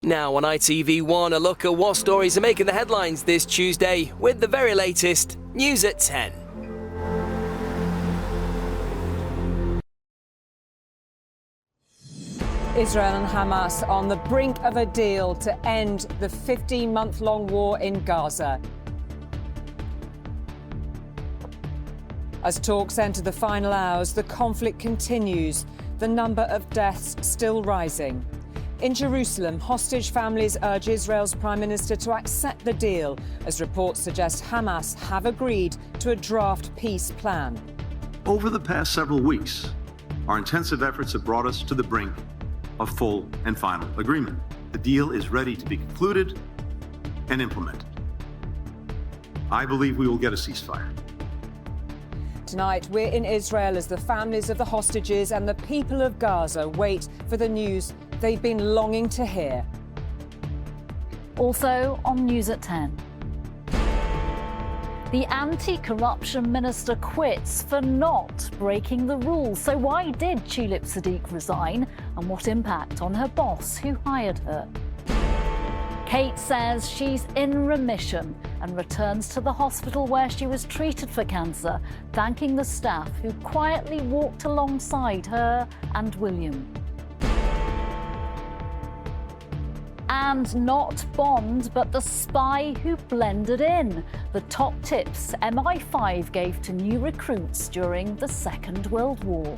Now on ITV1, a look at what stories are making the headlines this Tuesday with the very latest News at 10. Israel and Hamas on the brink of a deal to end the 15-month-long war in Gaza. As talks enter the final hours, the conflict continues, the number of deaths still rising. In Jerusalem, hostage families urge Israel's Prime Minister to accept the deal, as reports suggest Hamas have agreed to a draft peace plan. Over the past several weeks, our intensive efforts have brought us to the brink of full and final agreement. The deal is ready to be concluded and implemented. I believe we will get a ceasefire. Tonight, we're in Israel as the families of the hostages and the people of Gaza wait for the news they've been longing to hear. Also on News at 10. The anti-corruption minister quits for not breaking the rules. So why did Tulip Sadiq resign, and what impact on her boss who hired her? Kate says she's in remission and returns to the hospital where she was treated for cancer, thanking the staff who quietly walked alongside her and William. And not Bond, but the spy who blended in. The top tips MI5 gave to new recruits during the Second World War.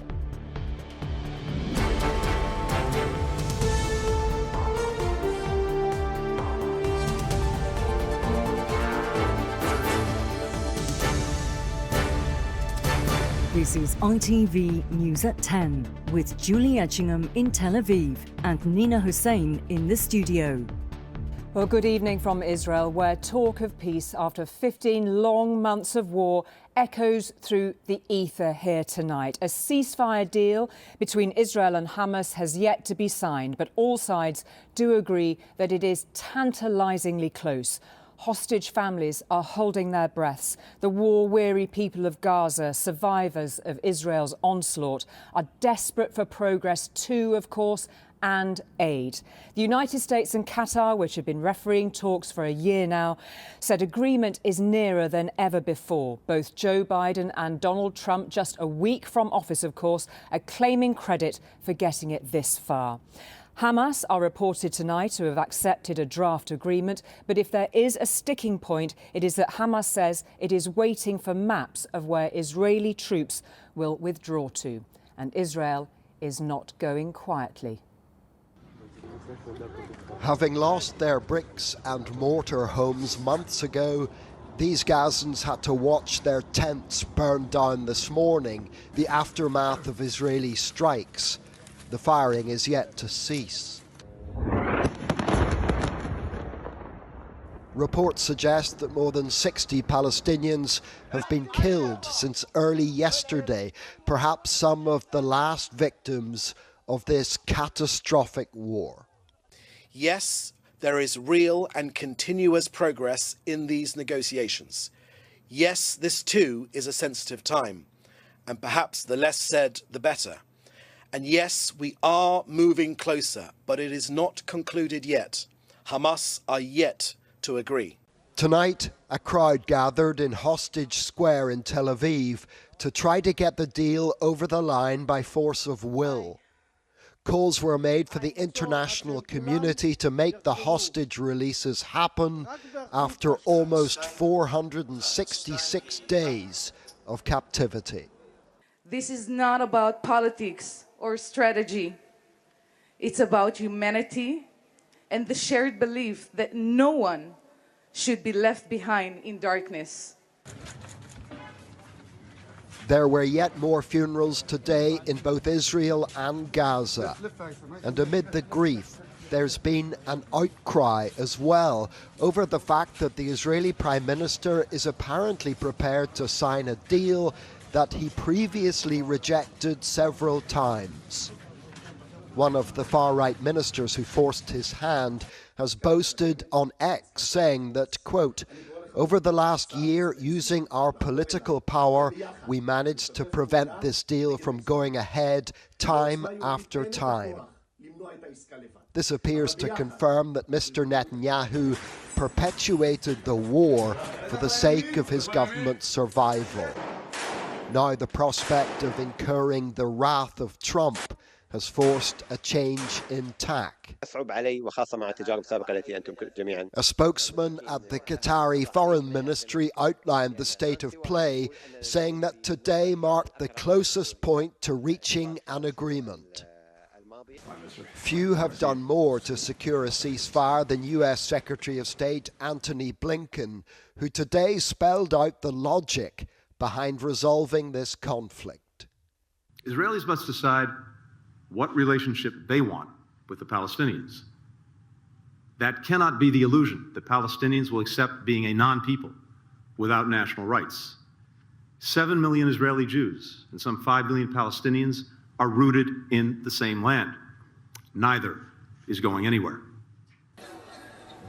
This is ITV News at 10 with Julie Etchingham in Tel Aviv and Nina Hossain in the studio. Well, good evening from Israel, where talk of peace after 15 long months of war echoes through the ether here tonight. A ceasefire deal between Israel and Hamas has yet to be signed, but all sides do agree that it is tantalizingly close. Hostage families are holding their breaths. The war-weary people of Gaza, survivors of Israel's onslaught, are desperate for progress too, of course, and aid. The United States and Qatar, which have been refereeing talks for a year now, said agreement is nearer than ever before. Both Joe Biden and Donald Trump, just a week from office, of course, are claiming credit for getting it this far. Hamas are reported tonight to have accepted a draft agreement, but if there is a sticking point, it is that Hamas says it is waiting for maps of where Israeli troops will withdraw to. And Israel is not going quietly. Having lost their bricks and mortar homes months ago, these Gazans had to watch their tents burn down this morning, the aftermath of Israeli strikes. The firing is yet to cease. Reports suggest that more than 60 Palestinians have been killed since early yesterday, perhaps some of the last victims of this catastrophic war. Yes, there is real and continuous progress in these negotiations. Yes, this too is a sensitive time, and perhaps the less said, the better. And yes, we are moving closer, but it is not concluded yet. Hamas are yet to agree. Tonight, a crowd gathered in Hostage Square in Tel Aviv to try to get the deal over the line by force of will. Calls were made for the international community to make the hostage releases happen after almost 466 days of captivity. This is not about politics or strategy. It's about humanity and the shared belief that no one should be left behind in darkness. There were yet more funerals today in both Israel and Gaza. And amid the grief, there's been an outcry as well over the fact that the Israeli Prime Minister is apparently prepared to sign a deal that he previously rejected several times. One of the far-right ministers who forced his hand has boasted on X, saying that, quote, "Over the last year, using our political power, we managed to prevent this deal from going ahead time after time." This appears to confirm that Mr. Netanyahu perpetuated the war for the sake of his government's survival. Now the prospect of incurring the wrath of Trump has forced a change in tack. A spokesman at the Qatari Foreign Ministry outlined the state of play, saying that today marked the closest point to reaching an agreement. Few have done more to secure a ceasefire than US Secretary of State Antony Blinken, who today spelled out the logic behind resolving this conflict. Israelis must decide what relationship they want with the Palestinians. That cannot be the illusion that Palestinians will accept being a non-people without national rights. 7 million Israeli Jews and some 5 million Palestinians are rooted in the same land. Neither is going anywhere.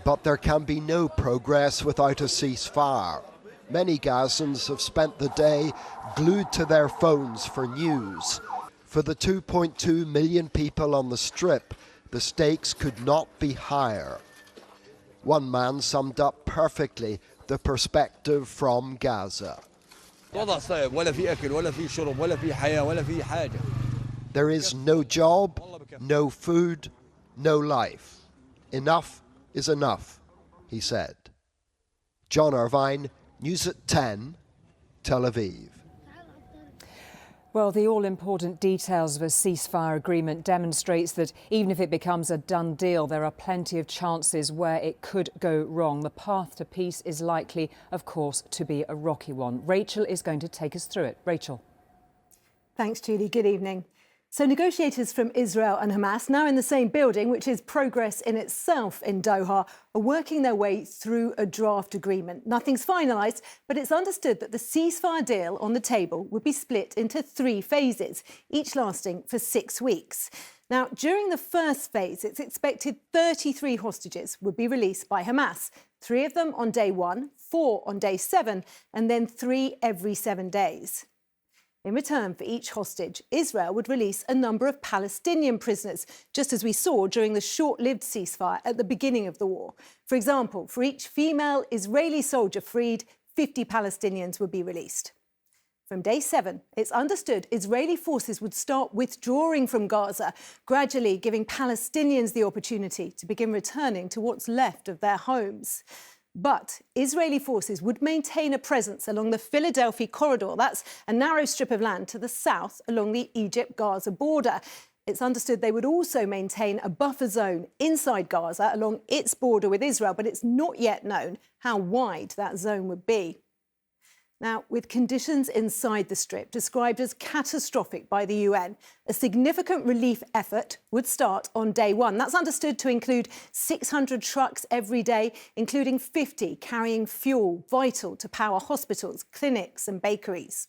But there can be no progress without a ceasefire. Many Gazans have spent the day glued to their phones for news. For the 2.2 million people on the Strip, the stakes could not be higher. One man summed up perfectly the perspective from Gaza. There is no job, no food, no life. Enough is enough, he said. John Irvine, News at 10, Tel Aviv. Well, the all-important details of a ceasefire agreement demonstrates that even if it becomes a done deal, there are plenty of chances where it could go wrong. The path to peace is likely, of course, to be a rocky one. Rachel is going to take us through it. Rachel. Thanks, Julie. Good evening. So negotiators from Israel and Hamas, now in the same building, which is progress in itself in Doha, are working their way through a draft agreement. Nothing's finalised, but it's understood that the ceasefire deal on the table would be split into 3 phases, each lasting for 6 weeks. Now, during the first phase, it's expected 33 hostages would be released by Hamas, 3 of them on day 1, 4 on day 7, and then 3 every 7 days. In return for each hostage, Israel would release a number of Palestinian prisoners, just as we saw during the short-lived ceasefire at the beginning of the war. For example, for each female Israeli soldier freed, 50 Palestinians would be released. From day 7, it's understood Israeli forces would start withdrawing from Gaza, gradually giving Palestinians the opportunity to begin returning to what's left of their homes. But Israeli forces would maintain a presence along the Philadelphia corridor. That's a narrow strip of land to the south along the Egypt-Gaza border. It's understood they would also maintain a buffer zone inside Gaza along its border with Israel, but it's not yet known how wide that zone would be. Now, with conditions inside the Strip described as catastrophic by the UN, a significant relief effort would start on day 1. That's understood to include 600 trucks every day, including 50 carrying fuel vital to power hospitals, clinics and bakeries.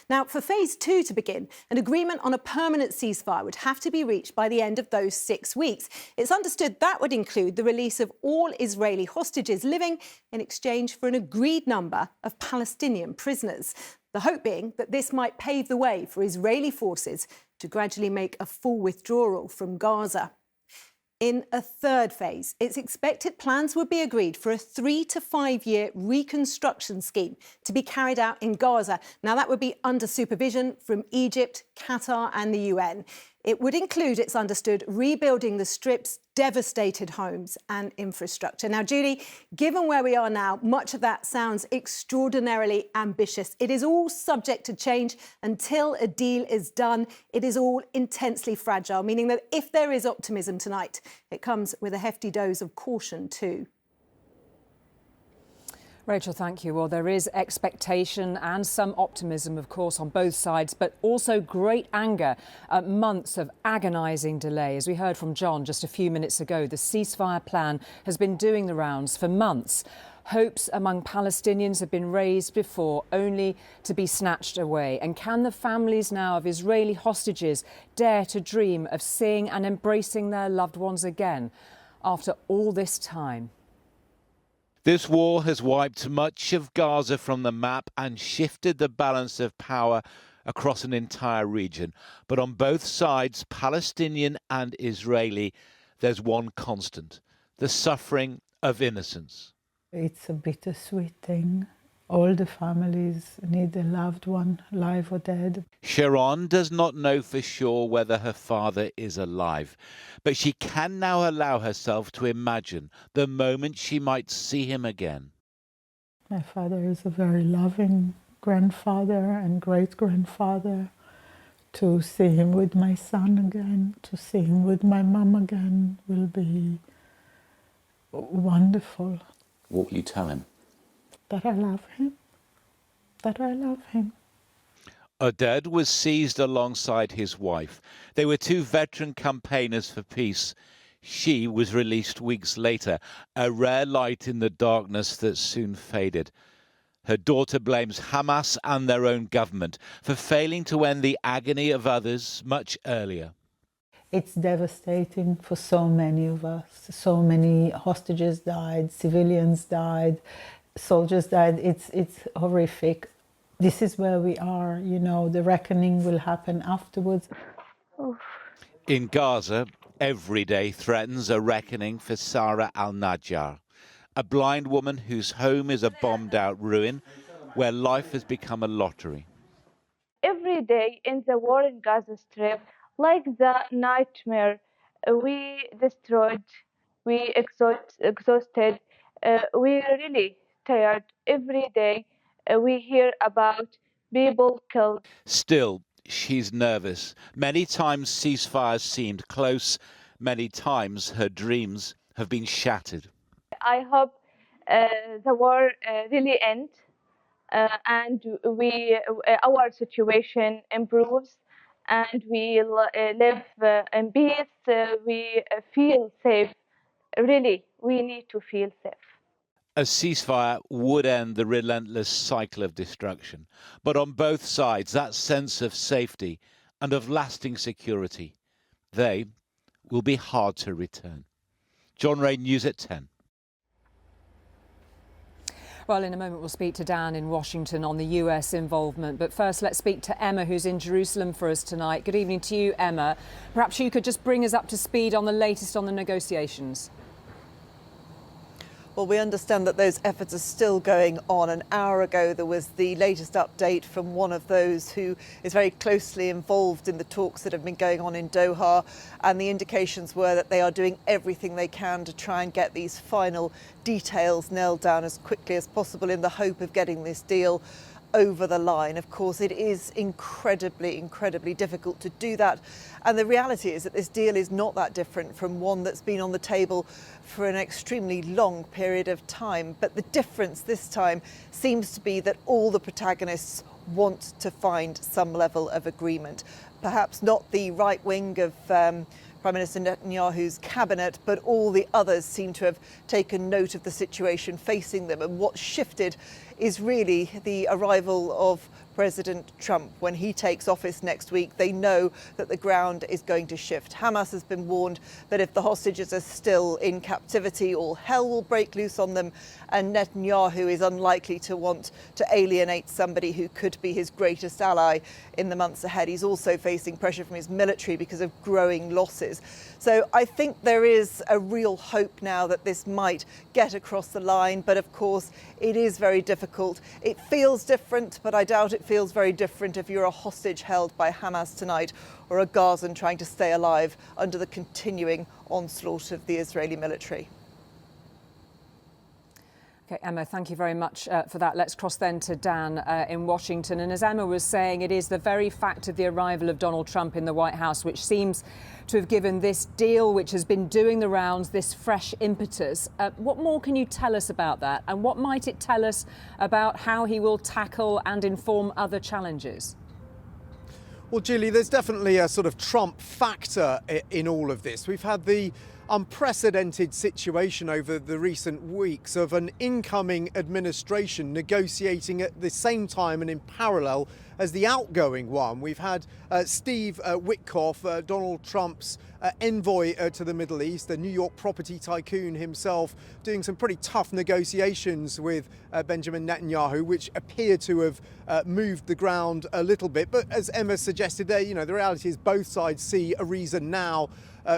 Now, for phase 2 to begin, an agreement on a permanent ceasefire would have to be reached by the end of those 6 weeks. It's understood that would include the release of all Israeli hostages living in exchange for an agreed number of Palestinian prisoners. The hope being that this might pave the way for Israeli forces to gradually make a full withdrawal from Gaza. In a third phase, it's expected plans would be agreed for a 3 to 5 year reconstruction scheme to be carried out in Gaza. Now, that would be under supervision from Egypt, Qatar and the UN. It would include, it's understood, rebuilding the Strip's devastated homes and infrastructure. Now, Julie, given where we are now, much of that sounds extraordinarily ambitious. It is all subject to change. Until a deal is done, it is all intensely fragile, meaning that if there is optimism tonight, it comes with a hefty dose of caution too. Rachel, thank you. Well, there is expectation and some optimism, of course, on both sides, but also great anger at months of agonising delay. As we heard from John just a few minutes ago, the ceasefire plan has been doing the rounds for months. Hopes among Palestinians have been raised before, only to be snatched away. And can the families now of Israeli hostages dare to dream of seeing and embracing their loved ones again after all this time? This war has wiped much of Gaza from the map and shifted the balance of power across an entire region. But on both sides, Palestinian and Israeli, there's one constant: the suffering of innocence. It's a bittersweet thing. All the families need a loved one, alive or dead. Sharon does not know for sure whether her father is alive, but she can now allow herself to imagine the moment she might see him again. My father is a very loving grandfather and great-grandfather. To see him with my son again, to see him with my mum again will be wonderful. What will you tell him? That I love him. That I love him. Oded was seized alongside his wife. They were two veteran campaigners for peace. She was released weeks later, a rare light in the darkness that soon faded. Her daughter blames Hamas and their own government for failing to end the agony of others much earlier. It's devastating for so many of us. So many hostages died, civilians died, soldiers died. It's horrific. This is where we are, you know, the reckoning will happen afterwards. In Gaza, every day threatens a reckoning for Sarah al-Najjar, a blind woman whose home is a bombed-out ruin where life has become a lottery. Every day in the war in Gaza Strip, like the nightmare, we destroyed, we exhausted, we really tired. Every day we hear about people killed. Still, she's nervous. Many times ceasefires seemed close. Many times her dreams have been shattered. I hope the war really ends and our situation improves and we live in peace. We feel safe. Really, we need to feel safe. A ceasefire would end the relentless cycle of destruction. But on both sides, that sense of safety and of lasting security, they will be hard to return. John Ray, News at 10. Well, in a moment we'll speak to Dan in Washington on the US involvement. But first, let's speak to Emma, who's in Jerusalem for us tonight. Good evening to you, Emma. Perhaps you could just bring us up to speed on the latest on the negotiations. Well, we understand that those efforts are still going on. An hour ago, there was the latest update from one of those who is very closely involved in the talks that have been going on in Doha. And the indications were that they are doing everything they can to try and get these final details nailed down as quickly as possible in the hope of getting this deal over the line. Of course, it is incredibly difficult to do that. And the reality is that this deal is not that different from one that's been on the table for an extremely long period of time. But the difference this time seems to be that all the protagonists want to find some level of agreement. Perhaps not the right wing of Prime Minister Netanyahu's cabinet, but all the others seem to have taken note of the situation facing them. And what's shifted is really the arrival of President Trump. When he takes office next week, they know that the ground is going to shift. Hamas has been warned that if the hostages are still in captivity, all hell will break loose on them. And Netanyahu is unlikely to want to alienate somebody who could be his greatest ally in the months ahead. He's also facing pressure from his military because of growing losses. So I think there is a real hope now that this might get across the line. But of course, it is very difficult. It feels different, but I doubt it feels very different if you're a hostage held by Hamas tonight or a Gazan trying to stay alive under the continuing onslaught of the Israeli military. OK, Emma, thank you very much for that. Let's cross then to Dan in Washington. And as Emma was saying, it is the very fact of the arrival of Donald Trump in the White House which seems to have given this deal, which has been doing the rounds, this fresh impetus. What more can you tell us about that? And what might it tell us about how he will tackle and inform other challenges? Well, Julie, there's definitely a sort of Trump factor in all of this. We've had the unprecedented situation over the recent weeks of an incoming administration negotiating at the same time and in parallel as the outgoing one. We've had Steve Witkoff, Donald Trump's envoy to the Middle East, the New York property tycoon himself, doing some pretty tough negotiations with Benjamin Netanyahu, which appear to have moved the ground a little bit. But as Emma suggested there, the reality is both sides see a reason now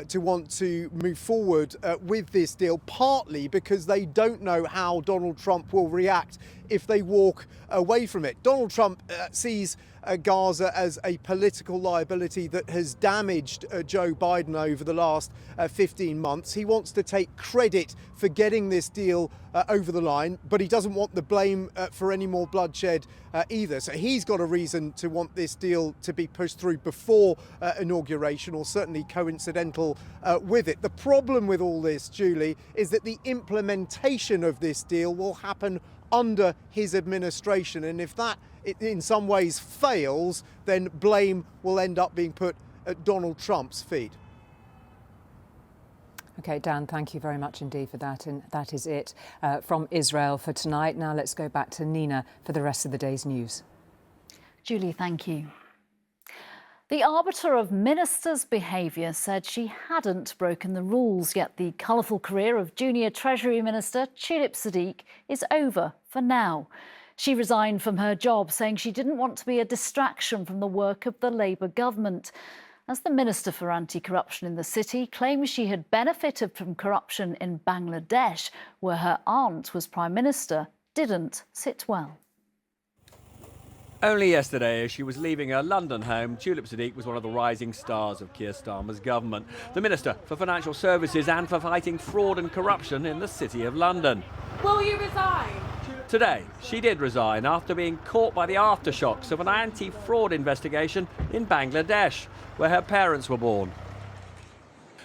to want to move forward with this deal, partly because they don't know how Donald Trump will react if they walk away from it. Donald Trump sees Gaza as a political liability that has damaged Joe Biden over the last 15 months. He wants to take credit for getting this deal over the line, but he doesn't want the blame for any more bloodshed either. So he's got a reason to want this deal to be pushed through before inauguration, or certainly coincidental with it. The problem with all this, Julie, is that the implementation of this deal will happen under his administration, and if that in some ways fails, then blame will end up being put at Donald Trump's feet. OK, Dan, thank you very much indeed for that. And that is it from Israel for tonight. Now let's go back to Nina for the rest of the day's news. Julie, thank you. The arbiter of ministers' behaviour said she hadn't broken the rules, yet the colourful career of junior Treasury Minister Tulip Siddiq is over for now. She resigned from her job, saying she didn't want to be a distraction from the work of the Labour government. As the Minister for Anti-Corruption in the city claims she had benefited from corruption in Bangladesh, where her aunt was Prime Minister, didn't sit well. Only yesterday, as she was leaving her London home, Tulip Siddiq was one of the rising stars of Keir Starmer's government, the Minister for Financial Services and for fighting fraud and corruption in the City of London. Will you resign? Today, she did resign after being caught by the aftershocks of an anti-fraud investigation in Bangladesh, where her parents were born.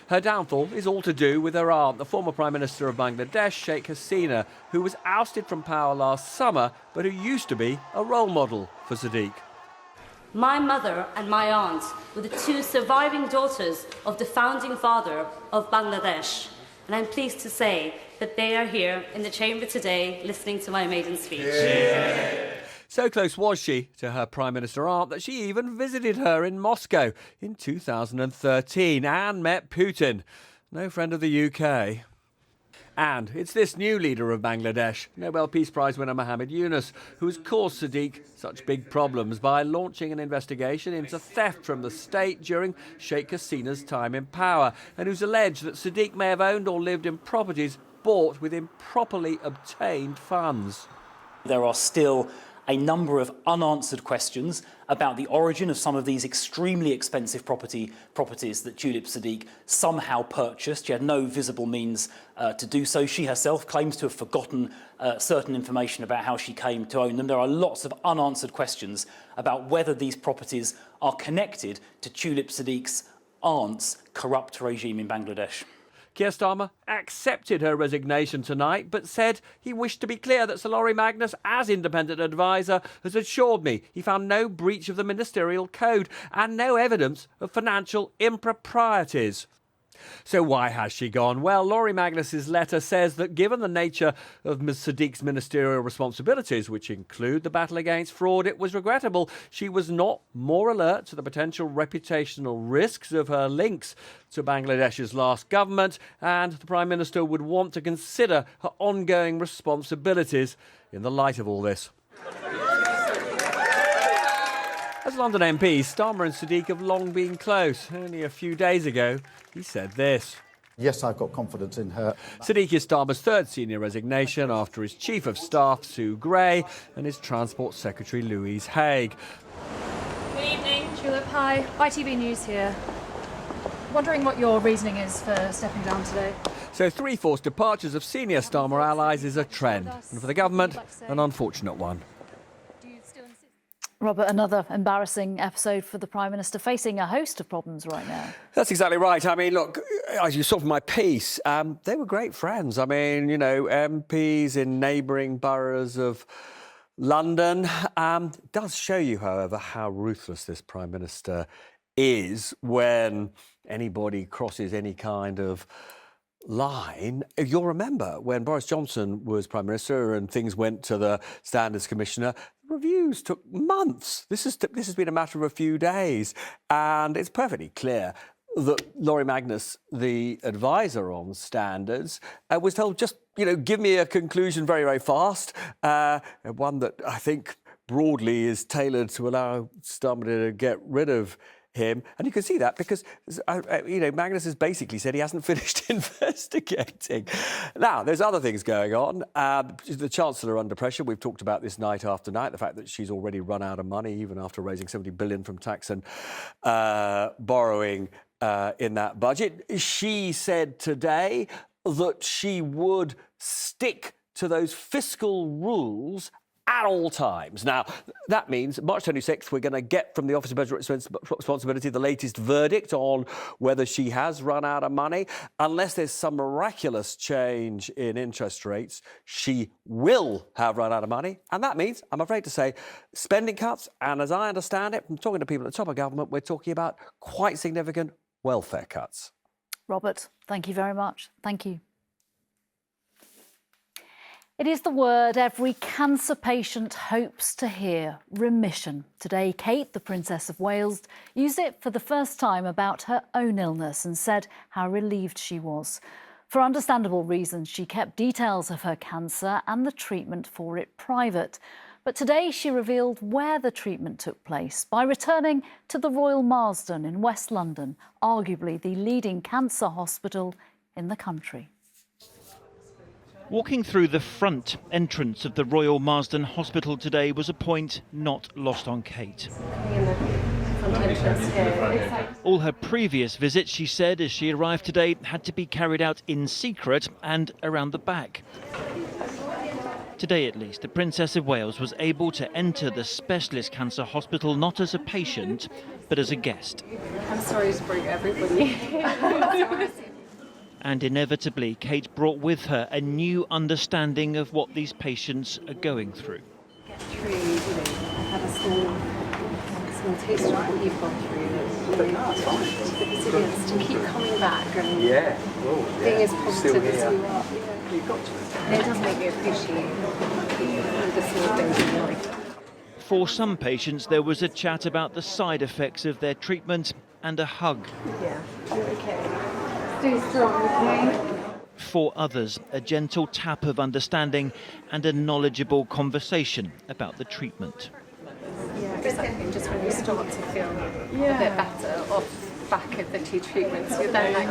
Her downfall is all to do with her aunt, the former Prime Minister of Bangladesh, Sheikh Hasina, who was ousted from power last summer, but who used to be a role model for Siddiq. My mother and my aunt were the two surviving daughters of the founding father of Bangladesh. And I'm pleased to say that they are here in the chamber today listening to my maiden speech. Yeah. So close was she to her Prime Minister aunt that she even visited her in Moscow in 2013 and met Putin, no friend of the UK. And it's this new leader of Bangladesh, Nobel Peace Prize winner Muhammad Yunus, who has caused Siddiq such big problems by launching an investigation into theft from the state during Sheikh Hasina's time in power, and who's alleged that Siddiq may have owned or lived in properties bought with improperly obtained funds. There are still a number of unanswered questions about the origin of some of these extremely expensive properties that Tulip Siddiq somehow purchased. She had no visible means to do so. She herself claims to have forgotten certain information about how she came to own them. There are lots of unanswered questions about whether these properties are connected to Tulip Siddiq's aunt's corrupt regime in Bangladesh. Keir Starmer accepted her resignation tonight, but said he wished to be clear that Sir Laurie Magnus, as independent adviser, has assured me he found no breach of the ministerial code and no evidence of financial improprieties. So why has she gone? Well, Laurie Magnus's letter says that given the nature of Ms Siddiq's ministerial responsibilities, which include the battle against fraud, it was regrettable she was not more alert to the potential reputational risks of her links to Bangladesh's last government, and the Prime Minister would want to consider her ongoing responsibilities in the light of all this. As London MPs, Starmer and Siddiq have long been close. Only a few days ago, he said this. Yes, I've got confidence in her. Siddiq is Starmer's third senior resignation after his Chief of Staff, Sue Gray, and his Transport Secretary, Louise Haigh. Good evening, Tulip. Hi, ITV News here. Wondering what your reasoning is for stepping down today. So 3 forced departures of senior Starmer allies is a trend, and for the government, an unfortunate one. Robert, another embarrassing episode for the Prime Minister, facing a host of problems right now. That's exactly right. I mean, look, as you saw from my piece, they were great friends. I mean, you know, MPs in neighbouring boroughs of London. Does show you, however, how ruthless this Prime Minister is when anybody crosses any kind of line. You'll remember when Boris Johnson was Prime Minister and things went to the Standards Commissioner, Reviews took months. This has been a matter of a few days, and it's perfectly clear that Laurie Magnus, the advisor on standards, was told, just, give me a conclusion very, very fast, one that I think broadly is tailored to allow somebody to get rid of him. And you can see that because, Magnus has basically said he hasn't finished investigating. Now, there's other things going on. The Chancellor under pressure. We've talked about this night after night, the fact that she's already run out of money, even after raising 70 billion from tax and borrowing in that budget. She said today that she would stick to those fiscal rules at all times. Now, that means March 26th, we're going to get from the Office of Budget Responsibility the latest verdict on whether she has run out of money. Unless there's some miraculous change in interest rates, she will have run out of money. And that means, I'm afraid to say, spending cuts. And as I understand it, from talking to people at the top of government, we're talking about quite significant welfare cuts. Robert, thank you very much. Thank you. It is the word every cancer patient hopes to hear, remission. Today, Kate, the Princess of Wales, used it for the first time about her own illness and said how relieved she was. For understandable reasons, she kept details of her cancer and the treatment for it private. But today she revealed where the treatment took place by returning to the Royal Marsden in West London, arguably the leading cancer hospital in the country. Walking through the front entrance of the Royal Marsden Hospital today was a point not lost on Kate. All her previous visits, she said, as she arrived today, had to be carried out in secret and around the back. Today, at least, the Princess of Wales was able to enter the specialist cancer hospital not as a patient, but as a guest. I'm sorry to bring everybody. And inevitably, Kate brought with her a new understanding of what these patients are going through. I've had a small taste of what you've gone through. The resilience to keep coming back and being as positive as you are. You've got to. And it does make me appreciate the small things in life. For some patients, there was a chat about the side effects of their treatment and a hug. Yeah, you're okay. Stay strong, okay? For others, a gentle tap of understanding and a knowledgeable conversation about the treatment. Yeah, exactly. Just when you start to feel a bit better off back of the two treatments, you're then like,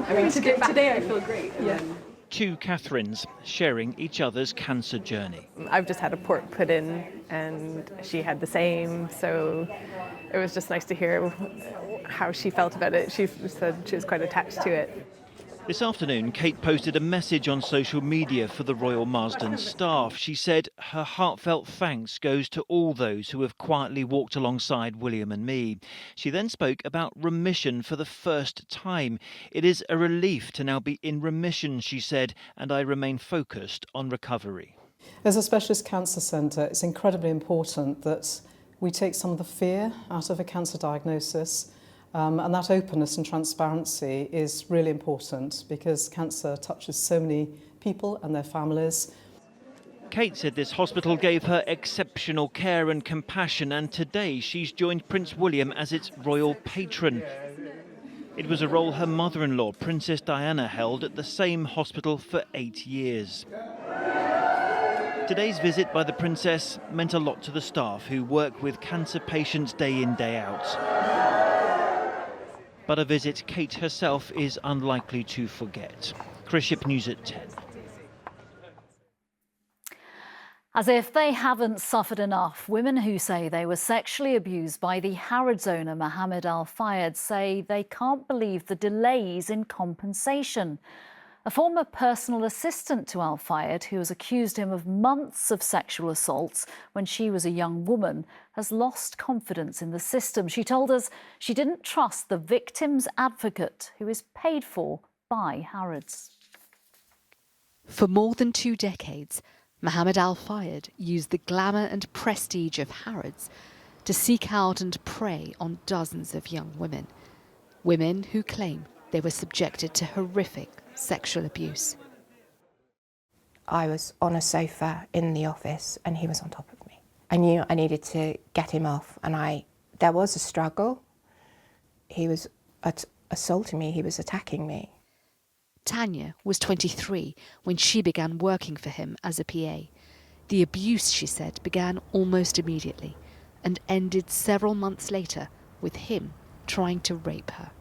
I mean, today I feel great. Yeah. Two Catherines sharing each other's cancer journey. I've just had a port put in and she had the same, so it was just nice to hear how she felt about it. She said she was quite attached to it. This afternoon, Kate posted a message on social media for the Royal Marsden staff. She said her heartfelt thanks goes to all those who have quietly walked alongside William and me. She then spoke about remission for the first time. It is a relief to now be in remission, she said, and I remain focused on recovery. As a specialist cancer centre, it's incredibly important that we take some of the fear out of a cancer diagnosis. And that openness and transparency is really important because cancer touches so many people and their families. Kate said this hospital gave her exceptional care and compassion, and today she's joined Prince William as its royal patron. It was a role her mother-in-law, Princess Diana, held at the same hospital for 8 years. Today's visit by the Princess meant a lot to the staff who work with cancer patients day in, day out. But a visit Kate herself is unlikely to forget. Chris Ship, News at 10. As if they haven't suffered enough, women who say they were sexually abused by the Harrods owner Mohammed Al Fayed say they can't believe the delays in compensation. A former personal assistant to Al Fayed, who has accused him of months of sexual assaults when she was a young woman, has lost confidence in the system. She told us she didn't trust the victim's advocate, who is paid for by Harrods. For more than 2 decades, Mohammed Al Fayed used the glamour and prestige of Harrods to seek out and prey on dozens of young women. Women who claim they were subjected to horrific sexual abuse. I was on a sofa in the office and he was on top of me. I knew I needed to get him off, and there was a struggle. He was assaulting me, he was attacking me. Tanya was 23 when she began working for him as a PA. The abuse, she said, began almost immediately and ended several months later with him trying to rape her.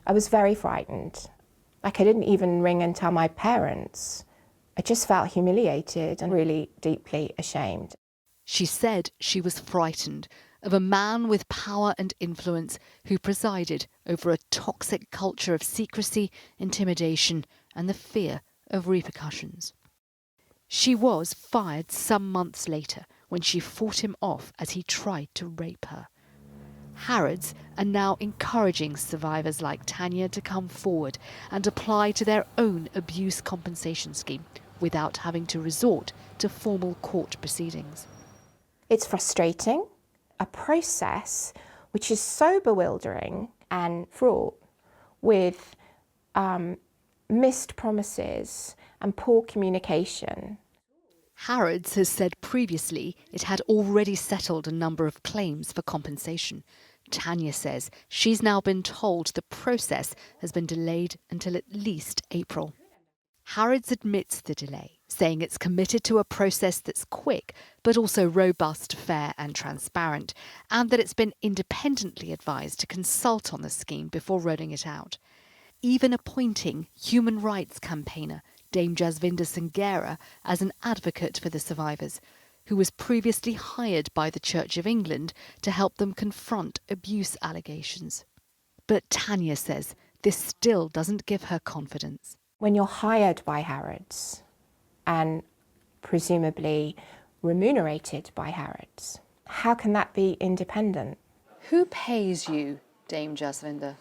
I was very frightened. Like, I didn't even ring and tell my parents. I just felt humiliated and really deeply ashamed. She said she was frightened of a man with power and influence who presided over a toxic culture of secrecy, intimidation, and the fear of repercussions. She was fired some months later when she fought him off as he tried to rape her. Harrods are now encouraging survivors like Tanya to come forward and apply to their own abuse compensation scheme without having to resort to formal court proceedings. It's frustrating, a process which is so bewildering and fraught with missed promises and poor communication. Harrods has said previously it had already settled a number of claims for compensation. Tanya says she's now been told the process has been delayed until at least April. Harrods admits the delay, saying it's committed to a process that's quick but also robust, fair and transparent, and that it's been independently advised to consult on the scheme before rolling it out. Even appointing human rights campaigner Dame Jasvinder Sangera as an advocate for the survivors, who was previously hired by the Church of England to help them confront abuse allegations. But Tanya says this still doesn't give her confidence. When you're hired by Harrods and presumably remunerated by Harrods, how can that be independent? Who pays you, Dame Jasvinder?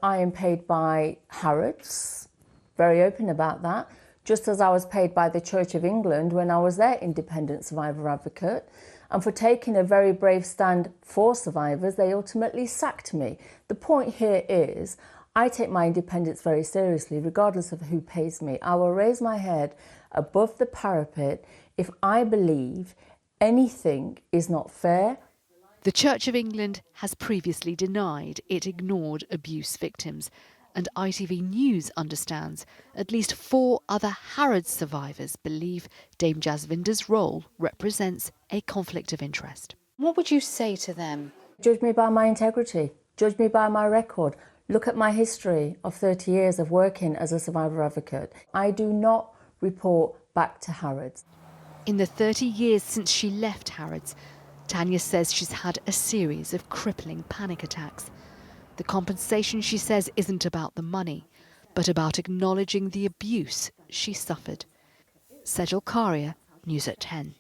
I am paid by Harrods, very open about that, just as I was paid by the Church of England when I was their independent survivor advocate. And for taking a very brave stand for survivors, they ultimately sacked me. The point here is, I take my independence very seriously, regardless of who pays me. I will raise my head above the parapet if I believe anything is not fair. The Church of England has previously denied it ignored abuse victims, and ITV News understands at least 4 other Harrods survivors believe Dame Jasvinder's role represents a conflict of interest. What would you say to them? Judge me by my integrity, judge me by my record. Look at my history of 30 years of working as a survivor advocate. I do not report back to Harrods. In the 30 years since she left Harrods, Tanya says she's had a series of crippling panic attacks. The compensation, she says, isn't about the money, but about acknowledging the abuse she suffered. Sejal Karia, News at 10.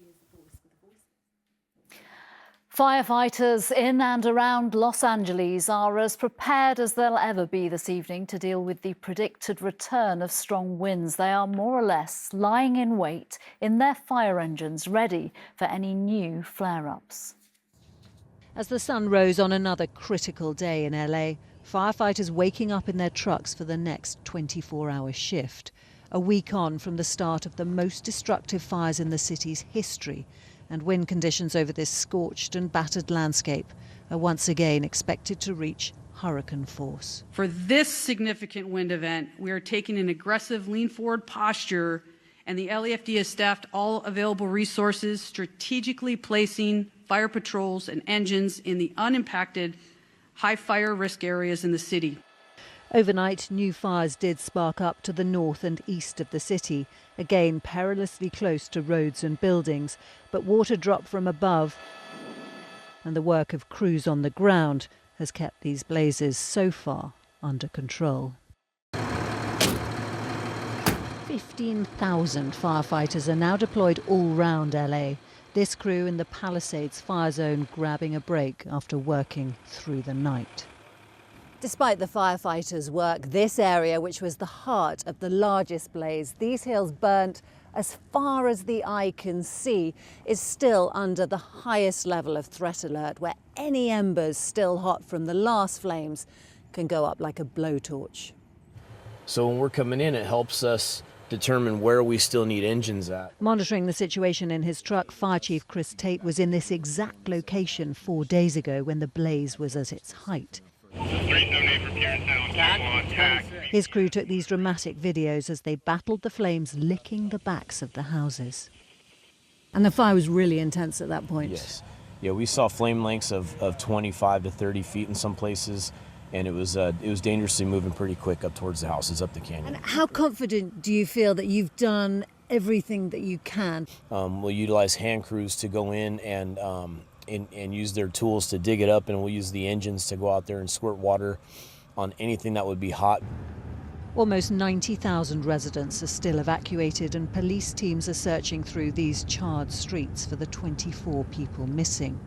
Firefighters in and around Los Angeles are as prepared as they'll ever be this evening to deal with the predicted return of strong winds. They are more or less lying in wait in their fire engines, ready for any new flare-ups. As the sun rose on another critical day in LA, firefighters waking up in their trucks for the next 24-hour shift. A week on from the start of the most destructive fires in the city's history, and wind conditions over this scorched and battered landscape are once again expected to reach hurricane force. For this significant wind event, we are taking an aggressive lean-forward posture, and the LAFD has staffed all available resources, strategically placing fire patrols and engines in the unimpacted high fire risk areas in the city. Overnight, new fires did spark up to the north and east of the city, again perilously close to roads and buildings, but water dropped from above, and the work of crews on the ground has kept these blazes so far under control. 15,000 firefighters are now deployed all round LA. This crew in the Palisades fire zone grabbing a break after working through the night. Despite the firefighters' work, this area, which was the heart of the largest blaze, these hills burnt as far as the eye can see, is still under the highest level of threat alert, where any embers still hot from the last flames can go up like a blowtorch. So when we're coming in, it helps us determine where we still need engines at. Monitoring the situation in his truck, Fire Chief Chris Tate was in this exact location 4 days ago when the blaze was at its height. His crew took these dramatic videos as they battled the flames, licking the backs of the houses. And the fire was really intense at that point? Yes. Yeah, we saw flame lengths of 25 to 30 feet in some places, and it was dangerously moving pretty quick up towards the houses, up the canyon. And how confident do you feel that you've done everything that you can? We'll utilize hand crews to go in and use their tools to dig it up, and we'll use the engines to go out there and squirt water on anything that would be hot. Almost 90,000 residents are still evacuated, and police teams are searching through these charred streets for the 24 people missing,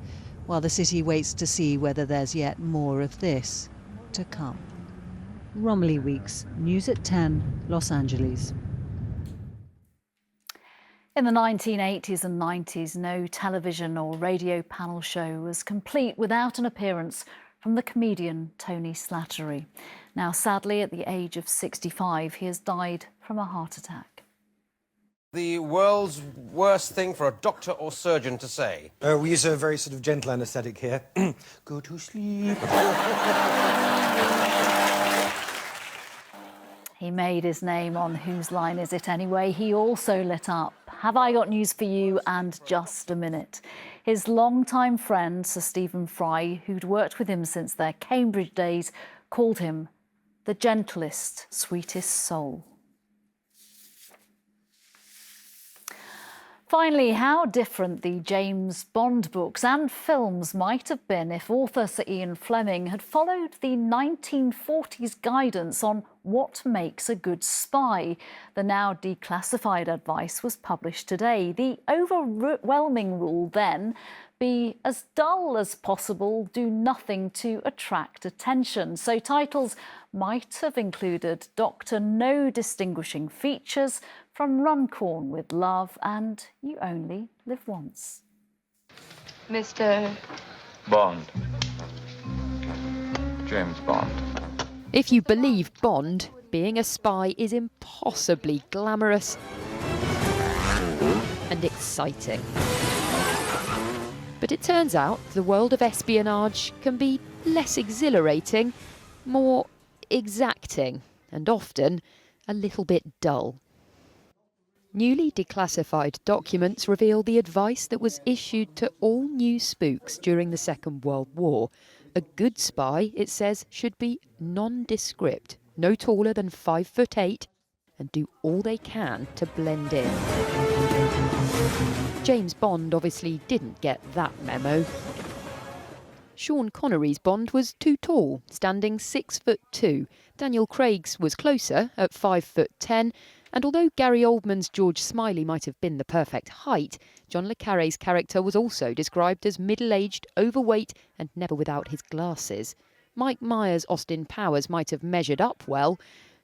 while the city waits to see whether there's yet more of this to come. Romilly Weeks, News at 10, Los Angeles. In the 1980s and 90s, no television or radio panel show was complete without an appearance from the comedian Tony Slattery. Now, sadly, at the age of 65, he has died from a heart attack. The world's worst thing for a doctor or surgeon to say. We use a very sort of gentle anaesthetic here. Go to sleep. He made his name on Whose Line Is It Anyway? He also lit up Have I Got News for You and Just a Minute. His longtime friend, Sir Stephen Fry, who'd worked with him since their Cambridge days, called him the gentlest, sweetest soul. Finally, how different the James Bond books and films might have been if author Sir Ian Fleming had followed the 1940s guidance on what makes a good spy. The now declassified advice was published today. The overwhelming rule then: be as dull as possible, do nothing to attract attention. So titles might have included Dr. No Distinguishing Features, From Runcorn with Love, and You Only Live Once. Mr. Bond. James Bond. If you believe Bond, being a spy is impossibly glamorous and exciting. But it turns out the world of espionage can be less exhilarating, more exacting, and often a little bit dull. Newly declassified documents reveal the advice that was issued to all new spooks during the Second World War. A good spy, it says, should be nondescript, no taller than 5'8", and do all they can to blend in. James Bond obviously didn't get that memo. Sean Connery's Bond was too tall, standing 6'2". Daniel Craig's was closer, at 5'10", and although Gary Oldman's George Smiley might have been the perfect height, John le Carré's character was also described as middle-aged, overweight, and never without his glasses. Mike Myers' Austin Powers might have measured up well,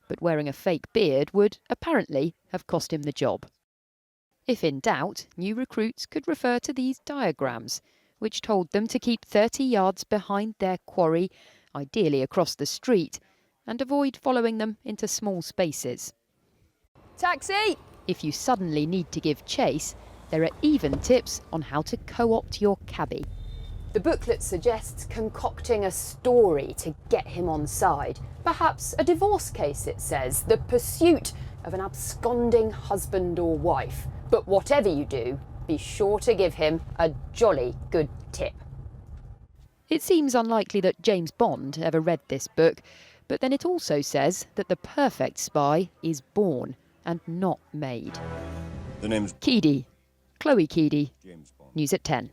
but wearing a fake beard would, apparently, have cost him the job. If in doubt, new recruits could refer to these diagrams, which told them to keep 30 yards behind their quarry, ideally across the street, and avoid following them into small spaces. Taxi! If you suddenly need to give chase, there are even tips on how to co-opt your cabbie. The booklet suggests concocting a story to get him on side. Perhaps a divorce case, it says, the pursuit of an absconding husband or wife. But whatever you do, be sure to give him a jolly good tip. It seems unlikely that James Bond ever read this book, but then it also says that the perfect spy is born and not made. The name's Keedy. Chloe Keedy. News at 10.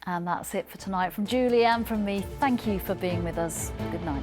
And that's it for tonight. From Julie and from me, thank you for being with us. Good night.